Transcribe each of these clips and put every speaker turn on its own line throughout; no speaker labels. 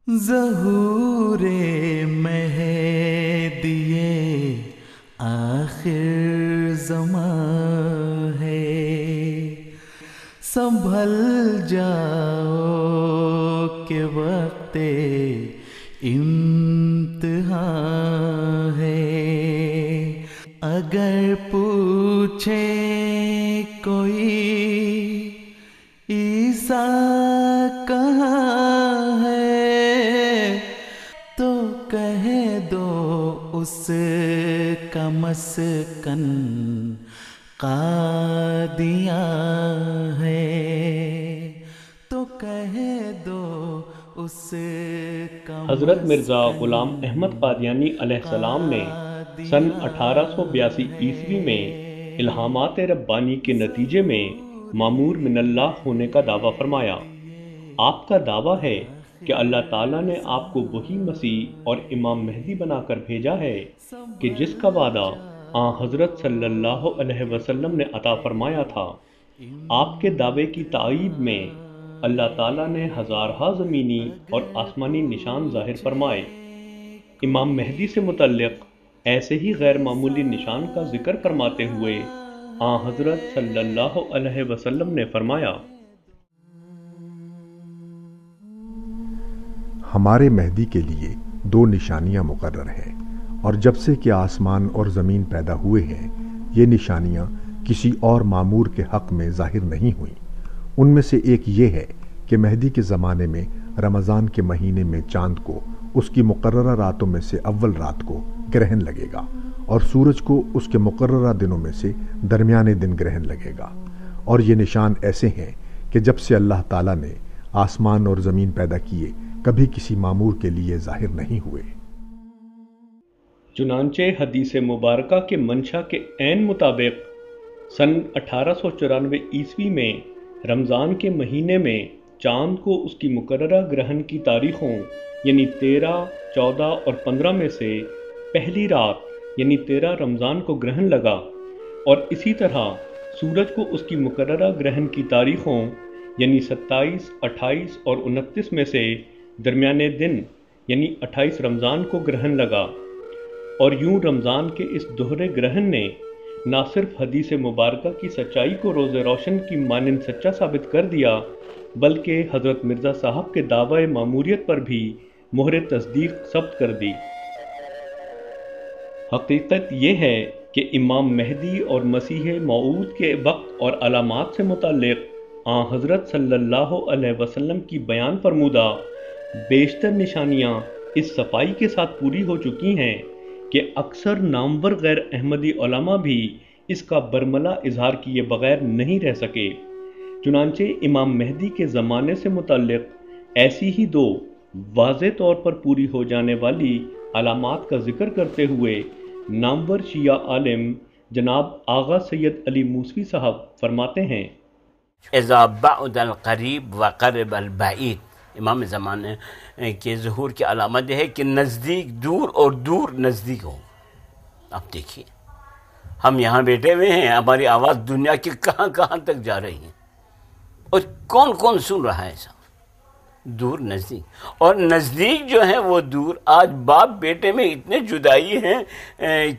ظہور مہدی آخر زمان ہے، سنبھل جاؤ کہ وقت امتحان ہے۔ اگر پوچھے کوئی عیسیٰ کہاں ہے، تو کہہ دو اس کا مسکن قادیاں ہے، تو کہہ دو اس کا
حضرت مرزا غلام
مسکن
احمد قادیانی علیہ السلام نے سن
قادیاں
1882 عیسوی میں الہامات ربانی کے نتیجے میں معمور من اللہ ہونے کا دعویٰ فرمایا۔ آپ کا دعویٰ ہے کہ اللہ تعالیٰ نے آپ کو وہی مسیح اور امام مہدی بنا کر بھیجا ہے کہ جس کا وعدہ آن حضرت صلی اللہ علیہ وسلم نے عطا فرمایا تھا۔ آپ کے دعوے کی تائید میں اللہ تعالیٰ نے ہزارہا زمینی اور آسمانی نشان ظاہر فرمائے۔ امام مہدی سے متعلق ایسے ہی غیر معمولی نشان کا ذکر فرماتے ہوئے آن حضرت صلی اللہ علیہ وسلم نے فرمایا،
ہمارے مہدی کے لیے 2 نشانیاں مقرر ہیں، اور جب سے کہ آسمان اور زمین پیدا ہوئے ہیں یہ نشانیاں کسی اور معمور کے حق میں ظاہر نہیں ہوئیں۔ ان میں سے ایک یہ ہے کہ مہدی کے زمانے میں رمضان کے مہینے میں چاند کو اس کی مقررہ راتوں میں سے اول رات کو گرہن لگے گا، اور سورج کو اس کے مقررہ دنوں میں سے درمیانے دن گرہن لگے گا۔ اور یہ نشان ایسے ہیں کہ جب سے اللہ تعالیٰ نے آسمان اور زمین پیدا کیے کبھی کسی معمور کے لیے ظاہر نہیں ہوئے۔
چنانچہ حدیث مبارکہ کے منشا کے عین مطابق سن 1894 عیسوی میں رمضان کے مہینے میں چاند کو اس کی مقررہ گرہن کی تاریخوں یعنی 13، 14 اور 15 میں سے پہلی رات یعنی 13 رمضان کو گرہن لگا، اور اسی طرح سورج کو اس کی مقررہ گرہن کی تاریخوں یعنی 27، 28 اور 29 میں سے درمیانے دن یعنی 28 رمضان کو گرہن لگا۔ اور یوں رمضان کے اس دوہرے گرہن نے نہ صرف حدیث مبارکہ کی سچائی کو روز روشن کی مانند سچا ثابت کر دیا، بلکہ حضرت مرزا صاحب کے دعوی ماموریت پر بھی مہر تصدیق ثبت کر دی۔ حقیقت یہ ہے کہ امام مہدی اور مسیح موعود کے وقت اور علامات سے متعلق آن حضرت صلی اللہ علیہ وسلم کی بیان فرمودہ بیشتر نشانیاں اس صفائی کے ساتھ پوری ہو چکی ہیں کہ اکثر نامور غیر احمدی علماء بھی اس کا برملا اظہار کیے بغیر نہیں رہ سکے۔ چنانچہ امام مہدی کے زمانے سے متعلق ایسی ہی 2 واضح طور پر پوری ہو جانے والی علامات کا ذکر کرتے ہوئے نامور شیعہ عالم جناب آغا سید علی موسوی صاحب فرماتے ہیں،
اذا بعد القریب وقرب البعید، امام زمانے کے ظہور کی علامت یہ ہے کہ نزدیک دور اور دور نزدیک ہو۔ اب دیکھیے ہم یہاں بیٹھے ہوئے ہیں، ہماری آواز دنیا کی کہاں کہاں تک جا رہی ہے، اور کون کون سن رہا ہے سب، دور نزدیک۔ اور نزدیک جو ہے وہ دور، آج باپ بیٹے میں اتنے جدائی ہیں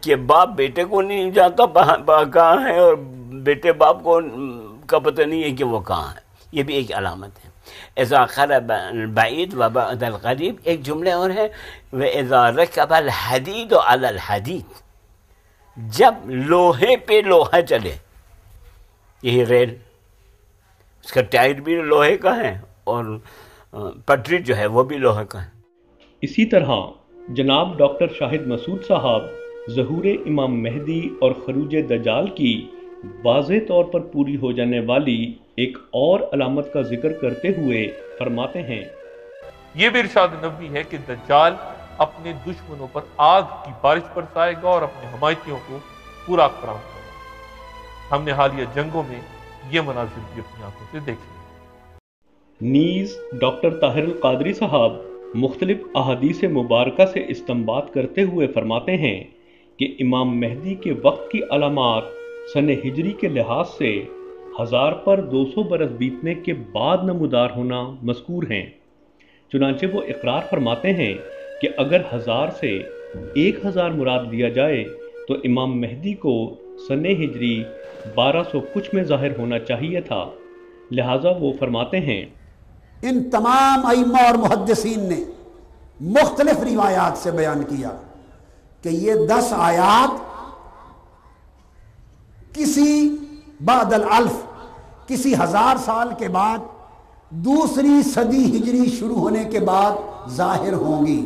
کہ باپ بیٹے کو نہیں جانتا کہاں ہے، اور بیٹے باپ کو کا پتہ نہیں ہے کہ وہ کہاں ہے۔ یہ بھی ایک علامت ہے۔ اذا قرب البعید وبعد القریب، ایک جملے اور ہے وَإِذَا رَكَبَ الْحَدِيدُ عَلَى الْحَدِيدِ، جب لوہے پہ لوہا چلے، یہی ریل، اس کا ٹائر بھی لوہے کا ہے اور پٹری جو ہے وہ بھی لوہے کا ہے۔
اسی طرح جناب ڈاکٹر شاہد مسعود صاحب ظہور امام مہدی اور خروج دجال کی واضح طور پر پوری ہو جانے والی ایک اور علامت کا ذکر کرتے ہوئے فرماتے ہیں،
یہ بھی ارشاد نبوی ہے کہ دجال اپنے دشمنوں پر آگ کی بارش برسائے گا اور اپنے حمایتیوں کو پورا کرا کرے گا۔ ہم نے حالیہ جنگوں میں یہ مناظر بھی اپنی آنکھوں سے دیکھے۔
نیز ڈاکٹر طاہر القادری صاحب مختلف احادیث مبارکہ سے استنباط کرتے ہوئے فرماتے ہیں کہ امام مہدی کے وقت کی علامات سن ہجری کے لحاظ سے 1000 پر 200 برس بیتنے کے بعد نمودار ہونا مذکور ہیں۔ چنانچہ وہ اقرار فرماتے ہیں کہ اگر 1000 سے 1000 مراد لیا جائے تو امام مہدی کو سن ہجری 1200 کچھ میں ظاہر ہونا چاہیے تھا، لہٰذا وہ فرماتے ہیں
ان تمام ائمہ اور محدثین نے مختلف روایات سے بیان کیا کہ یہ 10 آیات کسی بعد الالف، کسی 1000 سال کے بعد دوسری صدی ہجری شروع ہونے کے بعد ظاہر ہوں گی۔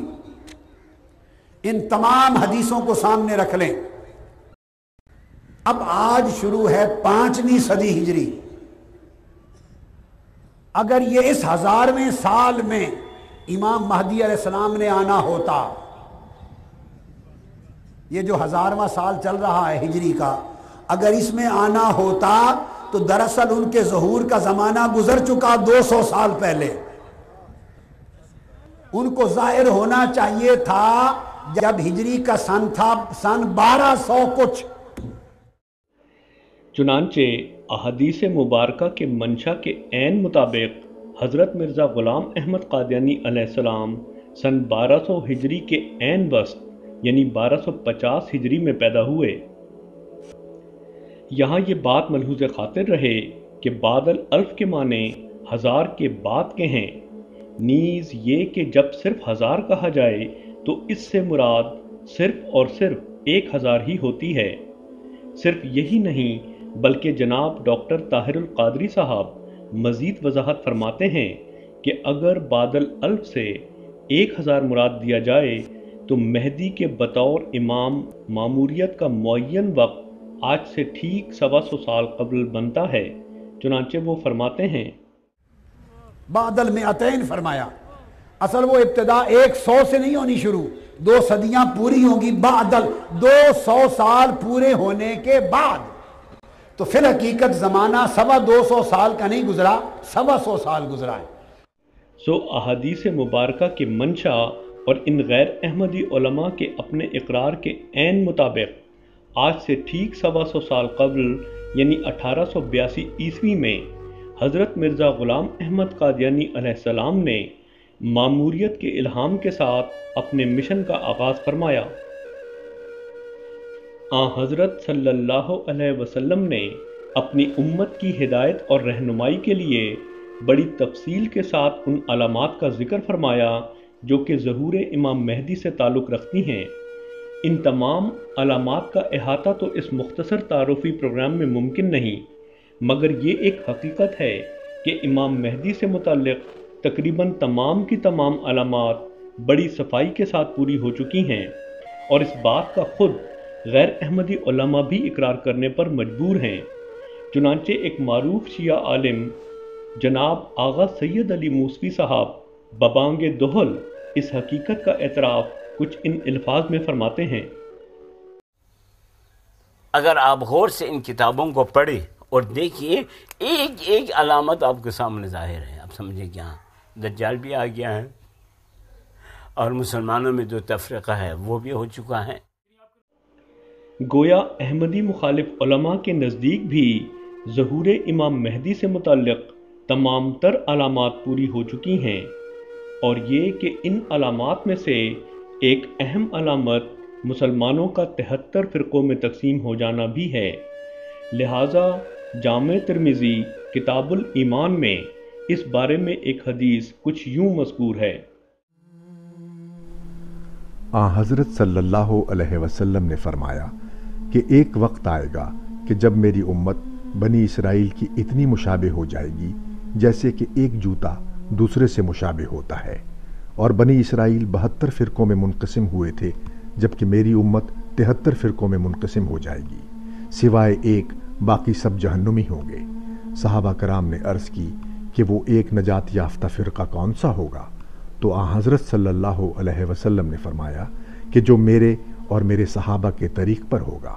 ان تمام حدیثوں کو سامنے رکھ لیں۔ اب آج شروع ہے 5ویں صدی ہجری۔ اگر یہ اس 1000ویں سال میں امام مہدی علیہ السلام نے آنا ہوتا، یہ جو 1000واں سال چل رہا ہے ہجری کا، اگر اس میں آنا ہوتا تو دراصل ان کے ظہور کا زمانہ گزر چکا 200 سال پہلے۔ ان کو ظاہر ہونا چاہیے تھا جب ہجری کا سن تھا سن 1200 کچھ۔
چنانچہ احادیث مبارکہ کے منشا کے عین مطابق حضرت مرزا غلام احمد قادیانی علیہ السلام سن 1200 ہجری کے عین وسط یعنی 1250 ہجری میں پیدا ہوئے۔ یہاں یہ بات ملحوظ خاطر رہے کہ بعد الالف کے معنی 1000 کے بعد کے ہیں، نیز یہ کہ جب صرف 1000 کہا جائے تو اس سے مراد صرف اور صرف 1000 ہی ہوتی ہے۔ صرف یہی نہیں بلکہ جناب ڈاکٹر طاہر القادری صاحب مزید وضاحت فرماتے ہیں کہ اگر بعد الالف سے 1000 مراد دیا جائے تو مہدی کے بطور امام ماموریت کا معین وقت آج سے ٹھیک 125 سال قبل بنتا ہے۔ چنانچہ وہ فرماتے ہیں
بعد المئتین فرمایا، اصل وہ ابتدا 100 سے نہیں ہونی شروع، 2 صدیاں پوری ہوں گی بعد 200 سال پورے ہونے کے بعد۔ تو فی الحقیقت زمانہ 225 سال کا نہیں گزرا، 125 سال گزرا ہے۔
سو احادیث مبارکہ کے منشا اور ان غیر احمدی علماء کے اپنے اقرار کے عین مطابق آج سے ٹھیک 125 سال قبل یعنی 1882 عیسوی میں حضرت مرزا غلام احمد قادیانی علیہ السلام نے ماموریت کے الہام کے ساتھ اپنے مشن کا آغاز فرمایا۔ حضرت صلی اللہ علیہ وسلم نے اپنی امت کی ہدایت اور رہنمائی کے لیے بڑی تفصیل کے ساتھ ان علامات کا ذکر فرمایا جو کہ ظہور امام مہدی سے تعلق رکھتی ہیں۔ ان تمام علامات کا احاطہ تو اس مختصر تعارفی پروگرام میں ممکن نہیں، مگر یہ ایک حقیقت ہے کہ امام مہدی سے متعلق تقریباً تمام کی تمام علامات بڑی صفائی کے ساتھ پوری ہو چکی ہیں، اور اس بات کا خود غیر احمدی علماء بھی اقرار کرنے پر مجبور ہیں۔ چنانچہ ایک معروف شیعہ عالم جناب آغا سید علی موسوی صاحب ببانگ دہل اس حقیقت کا اعتراف کچھ ان الفاظ میں فرماتے ہیں۔
اگر آپ غور سے ان کتابوں کو پڑھیں اور دیکھیے، ایک ایک علامت آپ کے سامنے ظاہر ہے۔ آپ سمجھیں کیا دجال بھی آ گیا ہے، اور مسلمانوں میں جو تفرقہ ہے وہ بھی ہو چکا ہے۔
گویا احمدی مخالف علماء کے نزدیک بھی ظہور امام مہدی سے متعلق تمام تر علامات پوری ہو چکی ہیں، اور یہ کہ ان علامات میں سے ایک اہم علامت مسلمانوں کا 73 فرقوں میں تقسیم ہو جانا بھی ہے۔ لہٰذا جامع ترمذی کتاب الایمان میں اس بارے میں ایک حدیث کچھ یوں مذکور ہے۔
حضرت صلی اللہ علیہ وسلم نے فرمایا کہ ایک وقت آئے گا کہ جب میری امت بنی اسرائیل کی اتنی مشابہ ہو جائے گی جیسے کہ ایک جوتا دوسرے سے مشابہ ہوتا ہے، اور بنی اسرائیل 72 فرقوں میں منقسم ہوئے تھے، جبکہ میری امت 73 فرقوں میں منقسم ہو جائے گی، سوائے ایک باقی سب جہنمی ہوں گے۔ صحابہ کرام نے عرض کی کہ وہ ایک نجات یافتہ فرقہ کون سا ہوگا؟ تو حضرت صلی اللہ علیہ وسلم نے فرمایا کہ جو میرے اور میرے صحابہ کے طریق پر ہوگا۔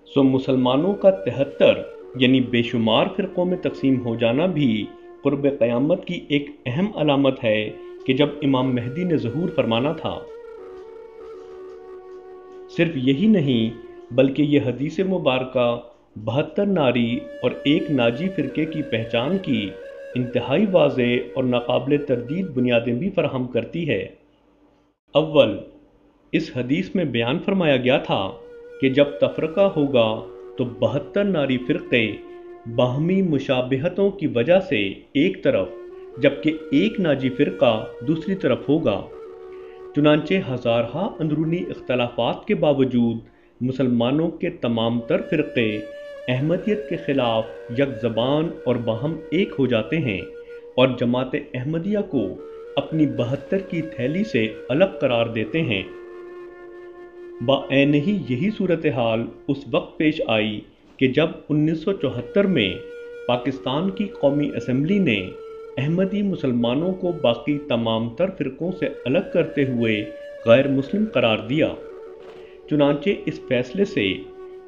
سو مسلمانوں کا 73 یعنی بے شمار فرقوں میں تقسیم ہو جانا بھی قرب قیامت کی ایک اہم علامت ہے کہ جب امام مہدی نے ظہور فرمانا تھا۔ صرف یہی نہیں بلکہ یہ حدیث مبارکہ 72 ناری اور ایک ناجی فرقے کی پہچان کی انتہائی واضح اور ناقابل تردید بنیادیں بھی فراہم کرتی ہے۔ اول، اس حدیث میں بیان فرمایا گیا تھا کہ جب تفرقہ ہوگا تو 72 ناری فرقے باہمی مشابہتوں کی وجہ سے ایک طرف جبکہ ایک ناجی فرقہ دوسری طرف ہوگا۔ چنانچہ ہزارہا اندرونی اختلافات کے باوجود مسلمانوں کے تمام تر فرقے احمدیت کے خلاف یک زبان اور باہم ایک ہو جاتے ہیں اور جماعت احمدیہ کو اپنی 72 کی تھیلی سے الگ قرار دیتے ہیں۔ بعین ہی یہی صورتحال اس وقت پیش آئی کہ جب 1974 میں پاکستان کی قومی اسمبلی نے احمدی مسلمانوں کو باقی تمام تر فرقوں سے الگ کرتے ہوئے غیر مسلم قرار دیا۔ چنانچہ اس فیصلے سے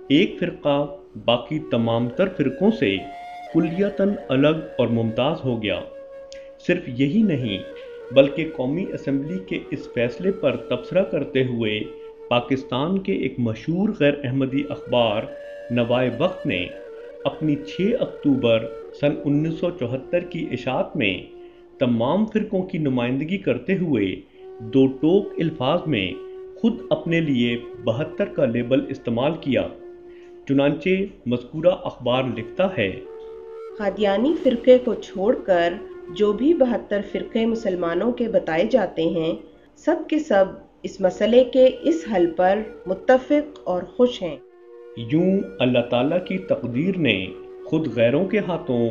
ایک فرقہ باقی تمام تر فرقوں سے کلیتاً الگ اور ممتاز ہو گیا۔ صرف یہی نہیں بلکہ قومی اسمبلی کے اس فیصلے پر تبصرہ کرتے ہوئے پاکستان کے ایک مشہور غیر احمدی اخبار نوائے وقت نے اپنی 6 اکتوبر سن 1974 کی اشاعت میں تمام فرقوں کی نمائندگی کرتے ہوئے 2 ٹوک الفاظ میں خود اپنے لیے 72 کا لیبل استعمال کیا۔ چنانچہ مذکورہ اخبار لکھتا ہے،
قادیانی فرقے کو چھوڑ کر جو بھی 72 فرقے مسلمانوں کے بتائے جاتے ہیں، سب کے سب اس مسئلے کے اس حل پر متفق اور خوش ہیں۔
یوں اللہ تعالیٰ کی تقدیر نے خود غیروں کے ہاتھوں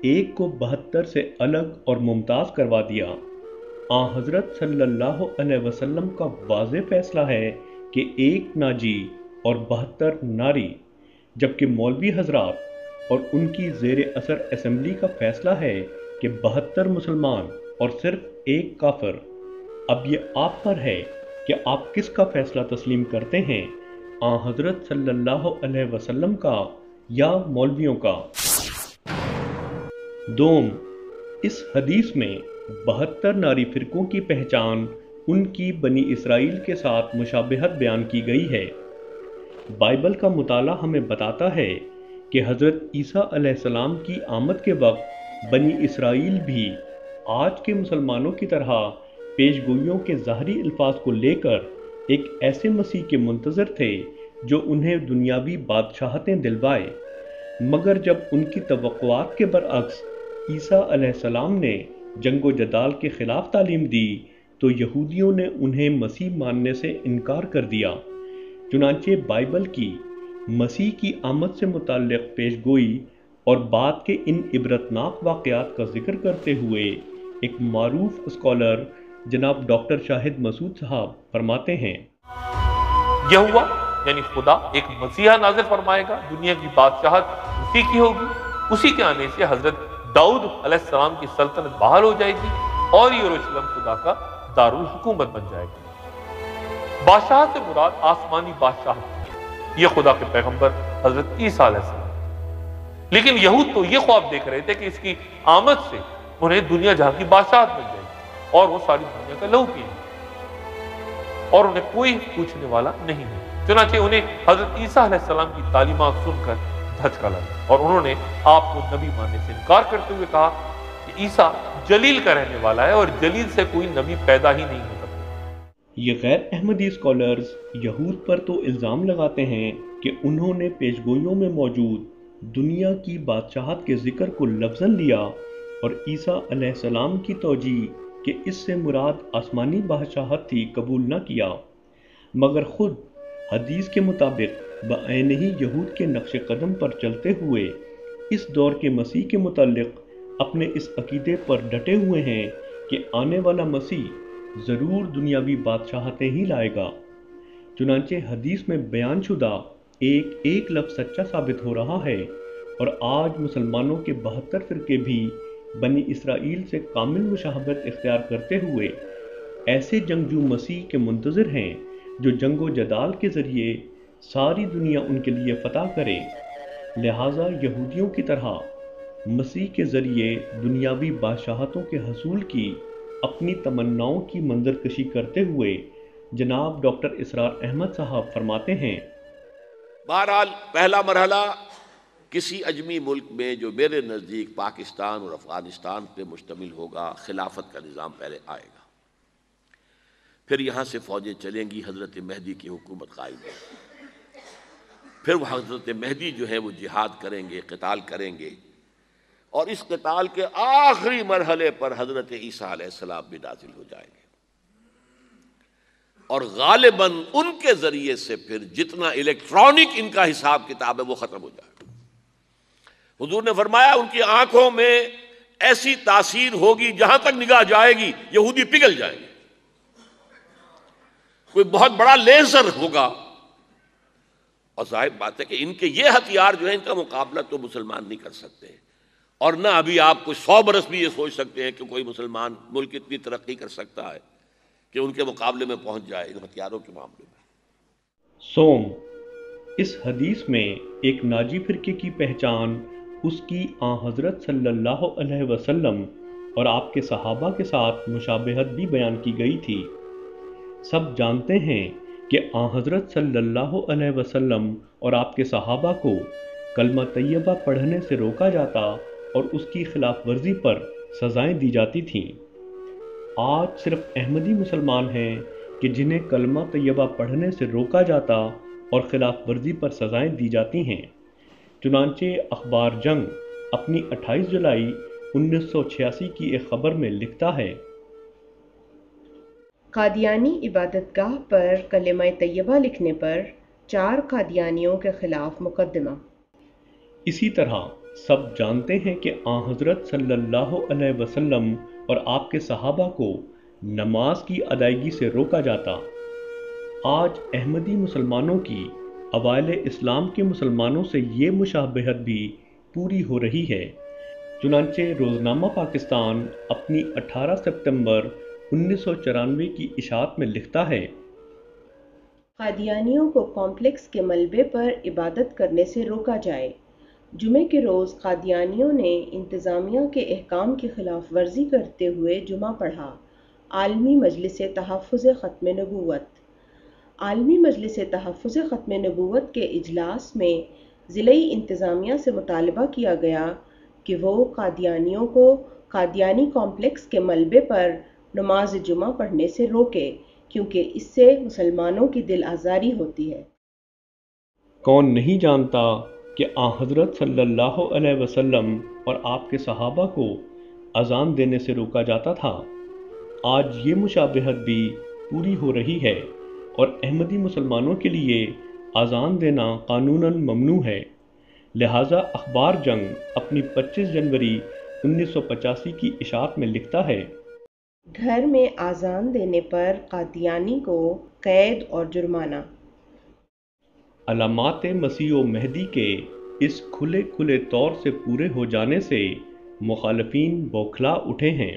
ایک کو 72 سے الگ اور ممتاز کروا دیا۔ آن حضرت صلی اللہ علیہ وسلم کا واضح فیصلہ ہے کہ ایک ناجی اور 72 ناری، جبکہ مولوی حضرات اور ان کی زیر اثر اسمبلی کا فیصلہ ہے کہ 72 مسلمان اور صرف ایک کافر۔ اب یہ آپ پر ہے کہ آپ کس کا فیصلہ تسلیم کرتے ہیں، آن حضرت صلی اللہ علیہ وسلم کا یا مولویوں کا۔ دوم، اس حدیث میں 72 ناری فرقوں کی پہچان ان کی بنی اسرائیل کے ساتھ مشابہت بیان کی گئی ہے۔ بائبل کا مطالعہ ہمیں بتاتا ہے کہ حضرت عیسیٰ علیہ السلام کی آمد کے وقت بنی اسرائیل بھی آج کے مسلمانوں کی طرح پیش گوئیوں کے ظاہری الفاظ کو لے کر ایک ایسے مسیح کے منتظر تھے جو انہیں دنیاوی بادشاہتیں دلوائے، مگر جب ان کی توقعات کے برعکس عیسیٰ علیہ السلام نے جنگ و جدال کے خلاف تعلیم دی تو یہودیوں نے انہیں مسیح ماننے سے انکار کر دیا۔ چنانچہ بائبل کی مسیح کی آمد سے متعلق پیش گوئی اور بعد کے ان عبرتناک واقعات کا ذکر کرتے ہوئے ایک معروف اسکالر جناب ڈاکٹر شاہد مسعود صاحب فرماتے ہیں،
یہ ہوا یعنی خدا ایک مسیحا نازل فرمائے گا، دنیا کی بادشاہت اسی کی ہوگی، اسی کے آنے سے حضرت داؤد علیہ السلام کی سلطنت بحال ہو جائے گی اور یروشلم خدا کا دارالحکومت بن جائے گی۔ بادشاہ سے مراد آسمانی بادشاہت، یہ خدا کے پیغمبر حضرت عیسیٰ علیہ السلام۔ لیکن یہود تو یہ خواب دیکھ رہے تھے کہ اس کی آمد سے انہیں دنیا جہاں کی بادشاہت مل جائے گی اور وہ ساری دنیا کا لہو پیئیں گے اور انہیں کوئی پوچھنے والا نہیں ہے۔ چنانچہ انہیں حضرت عیسیٰ علیہ السلام کی تعلیمات سن کر دھچکا لگا اور انہوں نے آپ کو نبی ماننے سے انکار کرتے ہوئے کہا کہ عیسیٰ جلیل کا رہنے والا ہے اور جلیل سے کوئی نبی پیدا ہی نہیں ہو سکتا۔
یہ غیر احمدی اسکالرز یہود پر تو الزام لگاتے ہیں کہ انہوں نے پیش گوئیوں میں موجود دنیا کی بادشاہت کے ذکر کو لفظاً لیا اور عیسیٰ علیہ السلام کی توجیہ کہ اس سے مراد آسمانی بادشاہت تھی قبول نہ کیا، مگر خود حدیث کے مطابق بعین ہی یہود کے نقش قدم پر چلتے ہوئے اس دور کے مسیح کے متعلق اپنے اس عقیدے پر ڈٹے ہوئے ہیں کہ آنے والا مسیح ضرور دنیاوی بادشاہتیں ہی لائے گا۔ چنانچہ حدیث میں بیان شدہ ایک لفظ سچا ثابت ہو رہا ہے اور آج مسلمانوں کے 72 فرقے بھی بنی اسرائیل سے کامل مشابہت اختیار کرتے ہوئے ایسے جنگجو مسیح کے منتظر ہیں جو جنگ و جدال کے ذریعے ساری دنیا ان کے لیے فتح کرے۔ لہٰذا یہودیوں کی طرح مسیح کے ذریعے دنیاوی بادشاہتوں کے حصول کی اپنی تمناؤں کی منظر کشی کرتے ہوئے جناب ڈاکٹر اسرار احمد صاحب فرماتے ہیں،
بہرحال پہلا مرحلہ کسی اجمی ملک میں جو میرے نزدیک پاکستان اور افغانستان پہ مشتمل ہوگا، خلافت کا نظام پہلے آئے گا، پھر یہاں سے فوجیں چلیں گی، حضرت مہدی کی حکومت قائم ہوگی، پھر وہ حضرت مہدی جو ہے وہ جہاد کریں گے، قتال کریں گے، اور اس قتال کے آخری مرحلے پر حضرت عیسیٰ علیہ السلام بھی نازل ہو جائیں گے، اور غالباً ان کے ذریعے سے پھر جتنا الیکٹرانک ان کا حساب کتاب ہے وہ ختم ہو جائے گا۔ حضور نے فرمایا ان کی آنکھوں میں ایسی تاثیر ہوگی، جہاں تک نگاہ جائے گی یہودی پگھل جائیں گے، کوئی بہت بڑا لیزر ہوگا، اور ظاہر بات ہے کہ ان کے یہ ہتھیار جو ہیں ان کا مقابلہ تو مسلمان نہیں کر سکتے، اور نہ ابھی آپ کوئی 100 برس بھی یہ سوچ سکتے ہیں کہ کوئی مسلمان ملک اتنی ترقی کر سکتا ہے کہ ان کے مقابلے میں پہنچ جائے ان ہتھیاروں کے معاملے میں۔
سوم، اس حدیث میں ایک ناجی فرقے کی پہچان اس کی آن حضرت صلی اللہ علیہ وسلم اور آپ کے صحابہ کے ساتھ مشابہت بھی بیان کی گئی تھی۔ سب جانتے ہیں کہ آن حضرت صلی اللہ علیہ وسلم اور آپ کے صحابہ کو کلمہ طیبہ پڑھنے سے روکا جاتا اور اس کی خلاف ورزی پر سزائیں دی جاتی تھیں۔ آج صرف احمدی مسلمان ہیں کہ جنہیں کلمہ طیبہ پڑھنے سے روکا جاتا اور خلاف ورزی پر سزائیں دی جاتی ہیں۔ چنانچہ اخبار جنگ اپنی 28 جولائی 1986 کی ایک خبر میں لکھتا ہے،
قادیانی عبادت گاہ پر کلمہ طیبہ لکھنے پر 4 قادیانیوں کے خلاف مقدمہ۔
اسی طرح سب جانتے ہیں کہ آن حضرت صلی اللہ علیہ وسلم اور آپ کے صحابہ کو نماز کی ادائیگی سے روکا جاتا۔ آج احمدی مسلمانوں کی اوائل اسلام کے مسلمانوں سے یہ مشابہت بھی پوری ہو رہی ہے۔ چنانچہ روزنامہ پاکستان اپنی 18 سپتمبر 1994 کی اشاعت میں لکھتا ہے،
قادیانیوں کو کمپلیکس کے ملبے پر عبادت کرنے سے روکا جائے۔ جمعے کے روز قادیانیوں نے انتظامیہ کے احکام کی خلاف ورزی کرتے ہوئے جمعہ پڑھا۔ عالمی مجلس تحفظ ختم نبوت۔ عالمی مجلس تحفظ ختم نبوت کے اجلاس میں ضلعی انتظامیہ سے مطالبہ کیا گیا کہ وہ قادیانیوں کو قادیانی کمپلیکس کے ملبے پر نماز جمعہ پڑھنے سے روکے، کیونکہ اس سے مسلمانوں کی دل آزاری ہوتی ہے۔
کون نہیں جانتا کہ آن حضرت صلی اللہ علیہ وسلم اور آپ کے صحابہ کو اذان دینے سے روکا جاتا تھا۔ آج یہ مشابہت بھی پوری ہو رہی ہے اور احمدی مسلمانوں کے لیے اذان دینا قانوناً ممنوع ہے۔ لہٰذا اخبار جنگ اپنی 25 جنوری 1985 کی اشاعت میں لکھتا ہے،
گھر میں اذان دینے پر قادیانی کو قید اور جرمانہ۔
علامات مسیح و مہدی کے اس کھلے طور سے پورے ہو جانے سے مخالفین بوکھلا اٹھے ہیں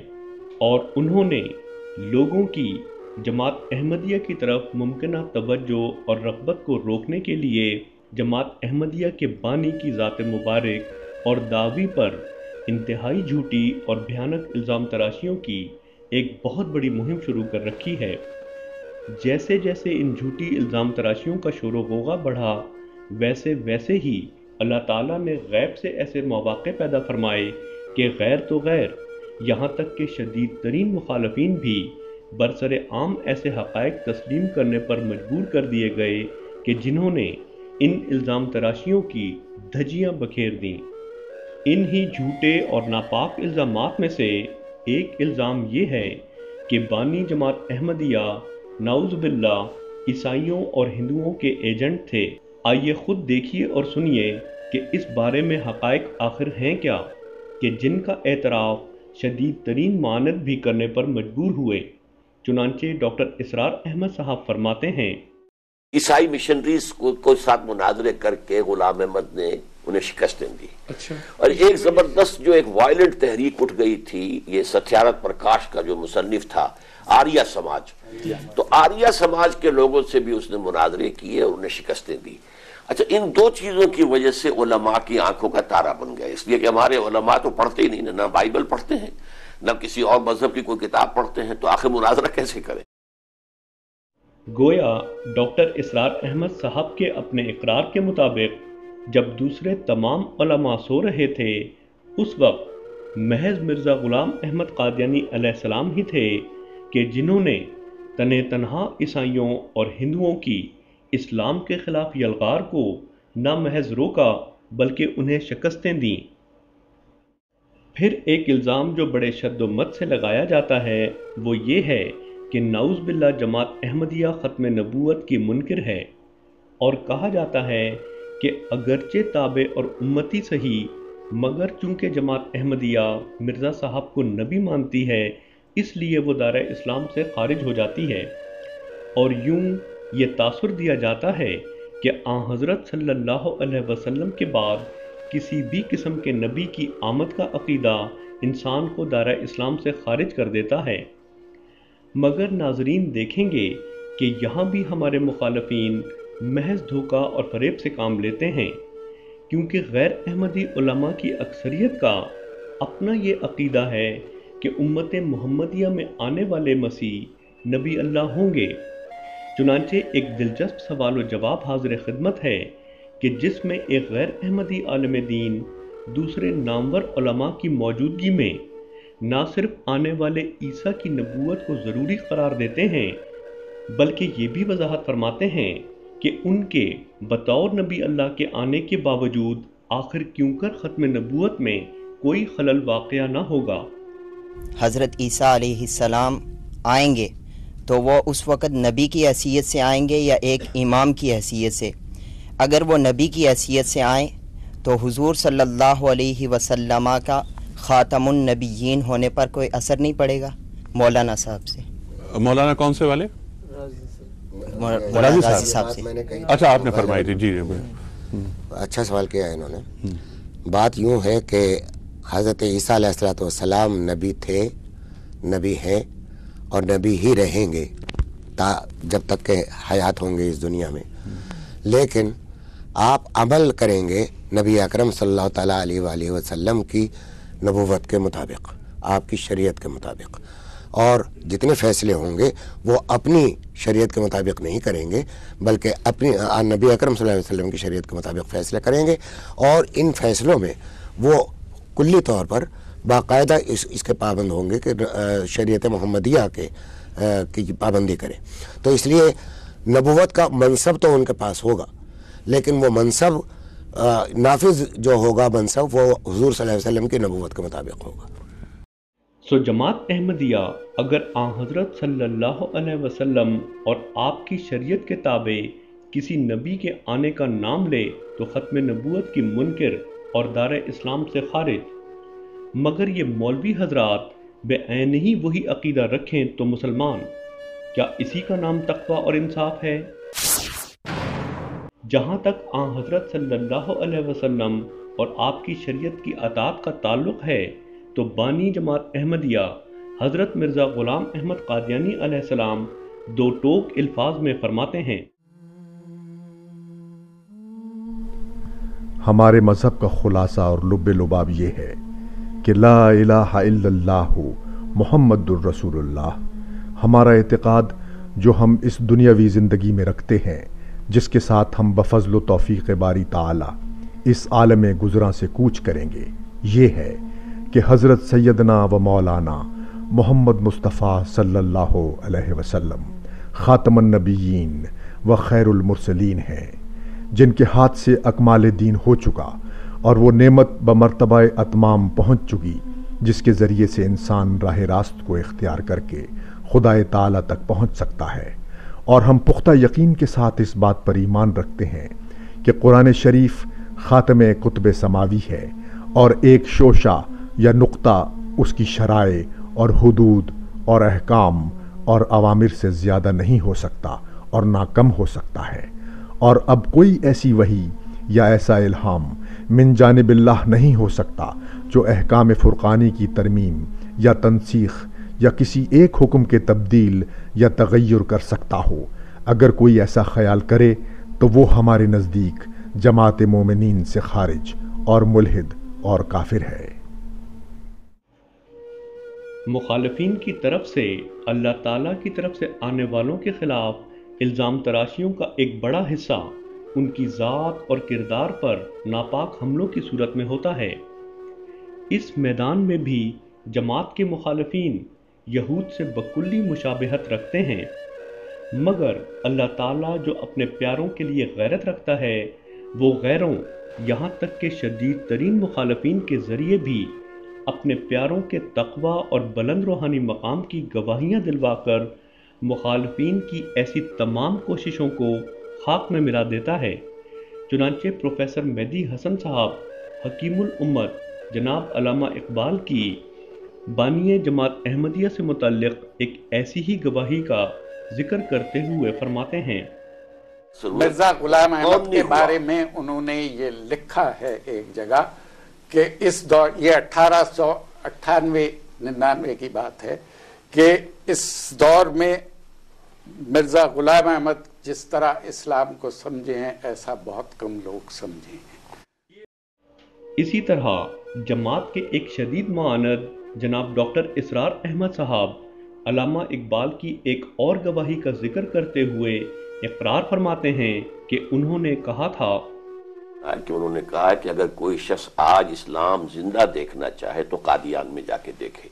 اور انہوں نے لوگوں کی جماعت احمدیہ کی طرف ممکنہ توجہ اور رغبت کو روکنے کے لیے جماعت احمدیہ کے بانی کی ذات مبارک اور دعوی پر انتہائی جھوٹی اور بھیانک الزام تراشیوں کی ایک بہت بڑی مہم شروع کر رکھی ہے۔ جیسے جیسے ان جھوٹی الزام تراشیوں کا شور و غوغا بڑھا، ویسے ہی اللہ تعالیٰ نے غیب سے ایسے مواقع پیدا فرمائے کہ غیر تو غیر، یہاں تک کہ شدید ترین مخالفین بھی برسر عام ایسے حقائق تسلیم کرنے پر مجبور کر دیے گئے کہ جنہوں نے ان الزام تراشیوں کی دھجیاں بکھیر دیں۔ ان ہی جھوٹے اور ناپاک الزامات میں سے ایک الزام یہ ہے کہ بانی جماعت احمدیہ نعوذ باللہ عیسائیوں اور ہندوؤں کے ایجنٹ تھے۔ آئیے خود دیکھیے اور سنیے کہ اس بارے میں حقائق آخر ہیں کیا، کہ جن کا اعتراف شدید ترین معاند بھی کرنے پر مجبور ہوئے۔ چنانچہ ڈاکٹر اسرار احمد صاحب فرماتے ہیں،
عیسائی مشنریز کو ساتھ مناظرے کر کے غلام احمد نے انہیں شکستیں دی۔ اور ایک زبردست جو ایک وائلنٹ تحریک اٹھ گئی تھی، یہ ستیارتھ پرکاش کا جو مصنف تھا، آریہ سماج، تو آریہ سماج کے لوگوں سے بھی اس نے مناظرے کیے اور انہیں شکستیں دی۔ اچھا، ان دو چیزوں کی وجہ سے علماء کی آنکھوں کا تارا بن گیا، اس لیے کہ ہمارے علماء تو پڑھتے ہی نہیں، نہ بائبل پڑھتے ہیں نہ کسی اور مذہب کی کوئی کتاب پڑھتے ہیں، تو آخر مناظرہ کیسے کریں؟
گویا ڈاکٹر اسرار احمد صاحب کے اپنے اقرار کے مطابق جب دوسرے تمام علماء سو رہے تھے اس وقت محض مرزا غلام احمد قادیانی علیہ السلام ہی تھے کہ جنہوں نے تنے تنہا عیسائیوں اور ہندوؤں کی اسلام کے خلاف یلغار کو نہ محض روکا بلکہ انہیں شکستیں دیں۔ پھر ایک الزام جو بڑے شد و مت سے لگایا جاتا ہے وہ یہ ہے کہ نعوذ باللہ جماعت احمدیہ ختم نبوت کی منکر ہے، اور کہا جاتا ہے کہ اگرچہ تابع اور امتی صحیح مگر چونکہ جماعت احمدیہ مرزا صاحب کو نبی مانتی ہے اس لیے وہ دائرہ اسلام سے خارج ہو جاتی ہے، اور یوں یہ تاثر دیا جاتا ہے کہ آن حضرت صلی اللہ علیہ وسلم کے بعد کسی بھی قسم کے نبی کی آمد کا عقیدہ انسان کو دائرہ اسلام سے خارج کر دیتا ہے۔ مگر ناظرین دیکھیں گے کہ یہاں بھی ہمارے مخالفین محض دھوکہ اور فریب سے کام لیتے ہیں، کیونکہ غیر احمدی علماء کی اکثریت کا اپنا یہ عقیدہ ہے کہ امت محمدیہ میں آنے والے مسیح نبی اللہ ہوں گے۔ چنانچہ ایک دلچسپ سوال و جواب حاضر خدمت ہے کہ جس میں ایک غیر احمدی عالم دین دوسرے نامور علماء کی موجودگی میں نہ صرف آنے والے عیسیٰ کی نبوت کو ضروری قرار دیتے ہیں بلکہ یہ بھی وضاحت فرماتے ہیں کہ ان کے بطور نبی اللہ کے آنے کے باوجود آخر کیوں کر ختم نبوت میں کوئی خلل واقع نہ ہوگا۔
حضرت عیسیٰ علیہ السلام آئیں گے تو وہ اس وقت نبی کی حیثیت سے آئیں گے یا ایک امام کی حیثیت سے؟ اگر وہ نبی کی حیثیت سے آئیں تو حضور صلی اللہ علیہ وسلم کا خاتم النبیین ہونے پر کوئی اثر نہیں پڑے گا؟ مولانا صاحب سے۔
مولانا کون سے والے؟
راضی صاحب سے۔
اچھا آپ نے فرمائی تھی، جی
اچھا سوال کیا ہے انہوں نے۔ بات یوں ہے کہ حضرت عیسیٰ علیہ السلام نبی تھے، نبی ہیں اور نبی ہی رہیں گے جب تک کہ حیات ہوں گے اس دنیا میں، لیکن آپ عمل کریں گے نبی اکرم صلی اللہ تعالیٰ علیہ وآلہ وسلم کی نبوت کے مطابق، آپ کی شریعت کے مطابق، اور جتنے فیصلے ہوں گے وہ اپنی شریعت کے مطابق نہیں کریں گے بلکہ اپنی نبی اکرم صلی اللہ علیہ وسلم کی شریعت کے مطابق فیصلے کریں گے، اور ان فیصلوں میں وہ کلی طور پر باقاعدہ اس کے پابند ہوں گے کہ شریعت محمدیہ کی پابندی کریں۔ تو اس لیے نبوت کا منصب تو ان کے پاس ہوگا، لیکن وہ منصب نافذ جو ہوگا منصب وہ حضور صلی اللہ علیہ وسلم کی نبوت کے مطابق ہوگا۔
سو جماعت احمدیہ اگر آن حضرت صلی اللہ علیہ وسلم اور آپ کی شریعت کے تابع کسی نبی کے آنے کا نام لے تو ختم نبوت کی منکر اور دار اسلام سے خارج، مگر یہ مولوی حضرات بے عین ہی وہی عقیدہ رکھیں تو مسلمان، کیا اسی کا نام تقوی اور انصاف ہے؟ جہاں تک آن حضرت صلی اللہ علیہ وسلم اور آپ کی شریعت کی اطاعت کا تعلق ہے تو بانی جماعت احمدیہ حضرت مرزا غلام احمد قادیانی علیہ السلام دو ٹوک الفاظ میں فرماتے ہیں۔
ہمارے مذہب کا خلاصہ اور لب لباب یہ ہے کہ لا الہ الا اللہ محمد الرسول اللہ۔ ہمارا اعتقاد جو ہم اس دنیاوی زندگی میں رکھتے ہیں، جس کے ساتھ ہم بفضل و توفیق باری تعالی اس عالم گزراں سے کوچ کریں گے، یہ ہے کہ حضرت سیدنا و مولانا محمد مصطفیٰ صلی اللہ علیہ وسلم خاتم النبیین و خیر المرسلین ہیں، جن کے ہاتھ سے اکمال دین ہو چکا اور وہ نعمت بمرتبہ اتمام پہنچ چکی جس کے ذریعے سے انسان راہ راست کو اختیار کر کے خدا تعالی تک پہنچ سکتا ہے۔ اور ہم پختہ یقین کے ساتھ اس بات پر ایمان رکھتے ہیں کہ قرآن شریف خاتم کتب سماوی ہے اور ایک شوشہ یا نقطہ اس کی شرائع اور حدود اور احکام اور اوامر سے زیادہ نہیں ہو سکتا اور نہ کم ہو سکتا ہے، اور اب کوئی ایسی وحی یا ایسا الہام من جانب اللہ نہیں ہو سکتا جو احکام فرقانی کی ترمیم یا تنسیخ یا کسی ایک حکم کے تبدیل یا تغیر کر سکتا ہو۔ اگر کوئی ایسا خیال کرے تو وہ ہمارے نزدیک جماعت مومنین سے خارج اور ملحد اور کافر ہے۔
مخالفین کی طرف سے اللہ تعالیٰ کی طرف سے آنے والوں کے خلاف الزام تراشیوں کا ایک بڑا حصہ ان کی ذات اور کردار پر ناپاک حملوں کی صورت میں ہوتا ہے۔ اس میدان میں بھی جماعت کے مخالفین یہود سے بکلی مشابہت رکھتے ہیں، مگر اللہ تعالیٰ جو اپنے پیاروں کے لیے غیرت رکھتا ہے وہ غیروں یہاں تک کہ شدید ترین مخالفین کے ذریعے بھی اپنے پیاروں کے تقوی اور بلند روحانی مقام کی گواہیاں دلوا کر مخالفین کی ایسی تمام کوششوں کو خاک میں ملا دیتا ہے۔ چنانچہ پروفیسر مہدی حسن صاحب حکیم الامت جناب علامہ اقبال کی بانی جماعت احمدیہ سے متعلق ایک ایسی ہی گواہی کا ذکر کرتے ہوئے فرماتے ہیں،
مرزا غلام احمد کے بارے میں انہوں نے یہ لکھا ہے ایک جگہ کہ اس دور، یہ 1898-99 کی بات ہے، کہ اس دور میں مرزا غلام احمد جس طرح اسلام کو سمجھے ہیں ایسا بہت کم لوگ سمجھے ہیں۔
اسی طرح جماعت کے ایک شدید معاند جناب ڈاکٹر اسرار احمد صاحب علامہ اقبال کی ایک اور گواہی کا ذکر کرتے ہوئے اقرار فرماتے ہیں کہ انہوں نے کہا تھا
کہ انہوں نے کہا کہ اگر کوئی شخص آج اسلام زندہ دیکھنا چاہے تو قادیان میں جا کے دیکھے۔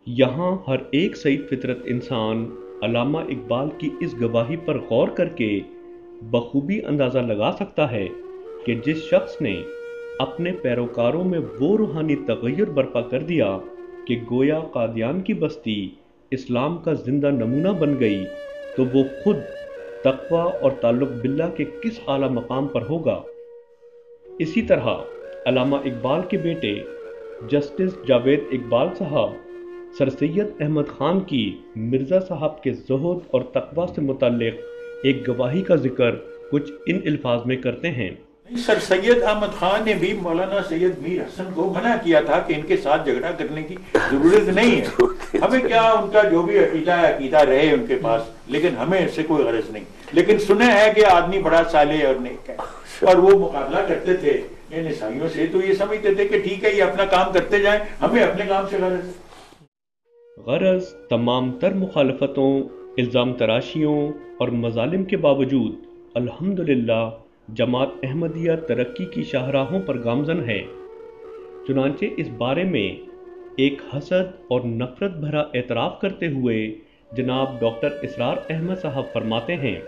یہاں ہر ایک سعید فطرت انسان علامہ اقبال کی اس گواہی پر غور کر کے بخوبی اندازہ لگا سکتا ہے کہ جس شخص نے اپنے پیروکاروں میں وہ روحانی تغیر برپا کر دیا کہ گویا قادیان کی بستی اسلام کا زندہ نمونہ بن گئی، تو وہ خود تقوی اور تعلق باللہ کے کس اعلیٰ مقام پر ہوگا۔ اسی طرح علامہ اقبال کے بیٹے جسٹس جاوید اقبال صاحب سر سید احمد خان کی مرزا صاحب کے زہد اور تقوی سے متعلق ایک گواہی کا ذکر کچھ ان الفاظ میں کرتے ہیں۔
سر سید احمد خان نے بھی مولانا سید میر حسن کو منع کیا تھا کہ ان کے ساتھ جھگڑا کرنے کی ضرورت نہیں ہے، ہمیں کیا ان کا جو بھی عقیدہ رہے ان کے پاس، لیکن ہمیں اس سے کوئی غرض نہیں۔ لیکن سنے ہے کہ آدمی بڑا صالح اور نیک ہے، اور وہ مقابلہ کرتے تھے ان عیسائیوں سے، تو یہ سمجھتے تھے کہ ٹھیک ہے یہ اپنا کام کرتے جائیں، ہمیں اپنے کام سے غرض ہے۔
غرض تمام تر مخالفتوں، الزام تراشیوں اور مظالم کے باوجود الحمدللہ جماعت احمدیہ ترقی کی شاہراہوں پر گامزن ہے۔ چنانچہ اس بارے میں ایک حسد اور نفرت بھرا اعتراف کرتے ہوئے جناب ڈاکٹر اسرار احمد صاحب فرماتے ہیں،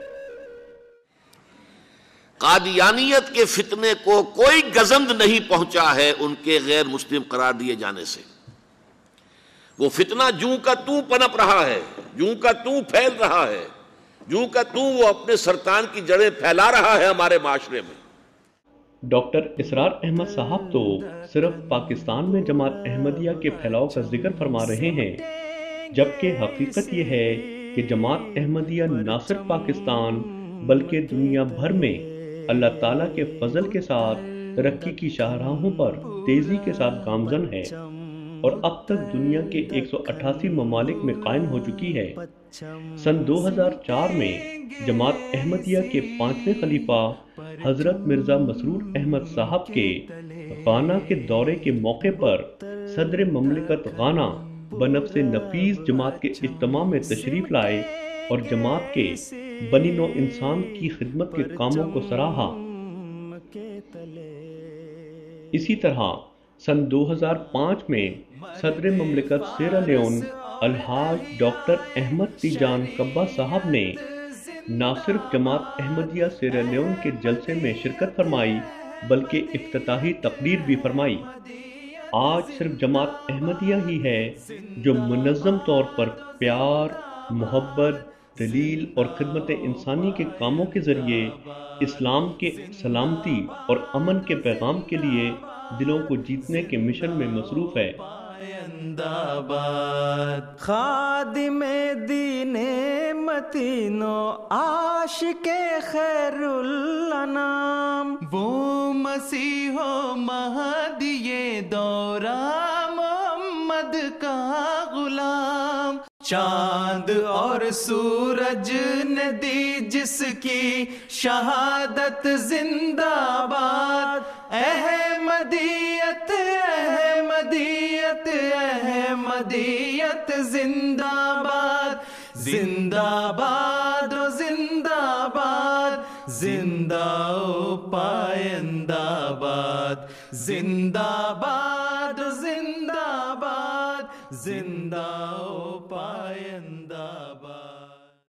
قادیانیت کے فتنے کو کوئی گزند نہیں پہنچا ہے ان کے غیر مسلم قرار دیے جانے سے۔ وہ فتنہ جوں کا توں پنپ رہا ہے، جوں کا توں پھیل رہا ہے، جوں کا توں وہ اپنے سرطان کی جڑیں پھیلا رہا ہے ہمارے معاشرے میں۔
ڈاکٹر اسرار احمد صاحب تو صرف پاکستان میں جماعت احمدیہ کے پھیلاؤ کا ذکر فرما رہے ہیں، جبکہ حقیقت یہ ہے کہ جماعت احمدیہ نہ صرف پاکستان بلکہ دنیا بھر میں اللہ تعالیٰ کے فضل کے ساتھ ترقی کی شاہراہوں پر تیزی کے ساتھ گامزن ہے، اور اب تک دنیا کے 188 ممالک میں قائم ہو چکی ہے۔ سن 2004 میں جماعت احمدیہ کے 5ویں خلیفہ حضرت مرزا مسرور احمد صاحب کے غانا کے دورے کے موقع پر صدر مملکت غانا بنفس نفیس جماعت کے اجتماع میں تشریف لائے اور جماعت کے بنی نوع انسان کی خدمت کے کاموں کو سراہا۔ اسی طرح سن 2005 میں صدر مملکت سیرا لیون الحاج ڈاکٹر احمد تیجان کبا صاحب نے نہ صرف جماعت احمدیہ سیرا لیون کے جلسے میں شرکت فرمائی بلکہ افتتاحی تقریر بھی فرمائی۔ آج صرف جماعت احمدیہ ہی ہے جو منظم طور پر پیار، محبت، دلیل اور خدمت انسانی کے کاموں کے ذریعے اسلام کے سلامتی اور امن کے پیغام کے لیے دلوں کو جیتنے کے مشن میں مصروف ہے۔
خادم دین متین و عاشق خیر الانام، وہ مسیح و مہدی دورہ محمد کا غلام، چاند اور سورج نے دی جس کی شہادت زندہ باد، احمدیت احمدیت احمدیت زندہ باد، زندہ باد و زندہ باد، زندہ و پائندہ باد، زندہ باد زندہ باد، زندہ و پائندہ